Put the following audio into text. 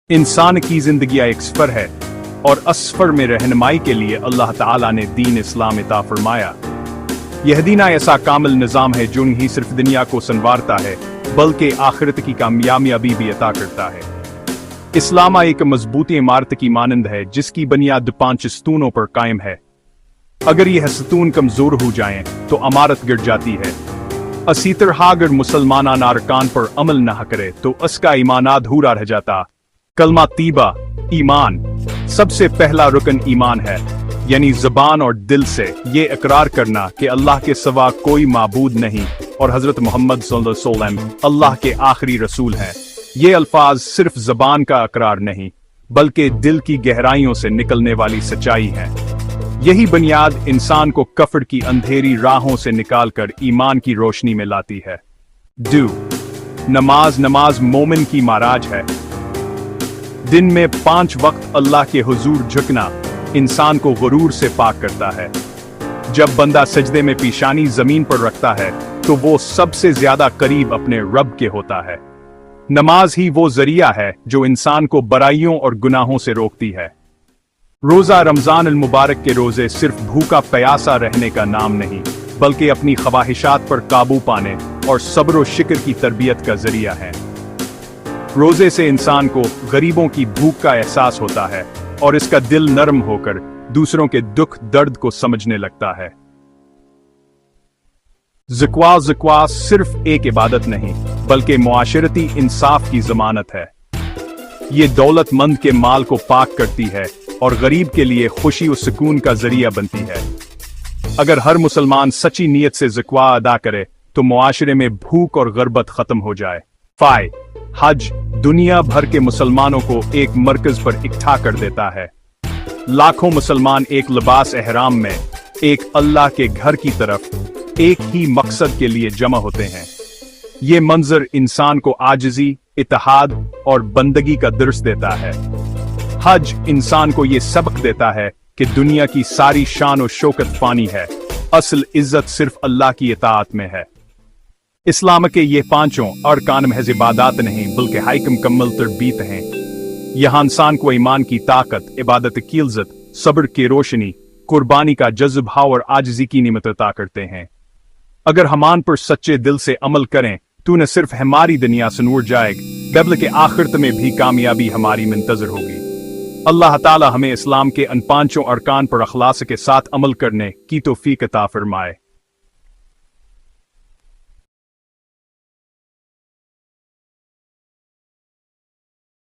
इंसान की जिंदगी एक सफर है और इस सफर में रहनुमाई के लिए अल्लाह ताला ने दीन इस्लाम अता फरमाया। यह दीन ऐसा कामिल निज़ाम है जो नहीं सिर्फ दुनिया को संवारता है बल्कि आखिरत की कामयाबी भी अता करता है। इस्लाम एक मजबूत इमारत की मानंद है जिसकी बुनियाद 5 स्तूनों पर कायम है। अगर यह स्तून कमजोर हो जाएं तो इमारत गिर जाती है। इसी तरह अगर मुसलमान अरकान पर अमल न करे तो उसका ईमान अधूरा रह जाता। कलमा तीबा ईमान सबसे पहला रुकन ईमान है, यानी ज़बान और दिल से ये इकरार करना कि अल्लाह के सिवा कोई माबूद नहीं और हजरत मोहम्मद सल्लल्लाहु अलैहि वसल्लम अल्लाह के आखिरी रसूल हैं। ये अल्फाज सिर्फ ज़बान का इकरार नहीं बल्कि दिल की गहराइयों से निकलने वाली सच्चाई है। यही बुनियाद इंसान को कफ्र की अंधेरी राहों से निकालकर ईमान की रोशनी में लाती है। नमाज मोमिन की माराज है। दिन में 5 वक्त अल्लाह के हुजूर झुकना इंसान को गुरूर से पाक करता है। जब बंदा सजदे में पेशानी जमीन पर रखता है तो वो सबसे ज्यादा करीब अपने रब के होता है। नमाज ही वो जरिया है जो इंसान को बुराइयों और गुनाहों से रोकती है। रोजा रमजान अल मुबारक के रोजे सिर्फ भूखा प्यासा रहने का नाम नहीं बल्कि अपनी ख्वाहिशात पर काबू पाने और सब्र और शिक्र की तरबियत का जरिया है। रोजे से इंसान को गरीबों की भूख का एहसास होता है और इसका दिल नरम होकर दूसरों के दुख दर्द को समझने लगता है। ज़कात सिर्फ एक इबादत नहीं बल्कि मुआशरती इंसाफ की जमानत है। ये दौलतमंद के माल को पाक करती है और गरीब के लिए खुशी और सुकून का जरिया बनती है। अगर हर मुसलमान सच्ची नीयत से ज़कात अदा करे तो मुआशरे में भूख और गुर्बत खत्म हो जाए। हज दुनिया भर के मुसलमानों को एक मरकज पर इकट्ठा कर देता है। लाखों मुसलमान एक लिबास एहराम में एक अल्लाह के घर की तरफ एक ही मकसद के लिए जमा होते हैं। ये मंजर इंसान को आजिज़ी, इत्तेहाद और बंदगी का दर्स देता है। हज इंसान को ये सबक देता है कि दुनिया की सारी शान और शौकत फानी है, असल इज्जत सिर्फ अल्लाह की इताअत में है। इस्लाम के ये 5 अरकान महज इबादत नहीं बल्कि हाई मुकम्मल तरबीत हैं। यहाँ इंसान को ईमान की ताकत, इबादत की इज्जत, सब्र की रोशनी, कुर्बानी का जज्बा और आजिज़ी की नियमत अता करते हैं। अगर हम पर सच्चे दिल से अमल करें तो न सिर्फ हमारी दुनिया से नूर जाएगी बल्कि आखिरत में भी कामयाबी हमारी मुंतज़र होगी। अल्लाह ताला हमें इस्लाम के इन 5 अरकान पर अखलास के साथ अमल करने की तौफीक अता फरमाए।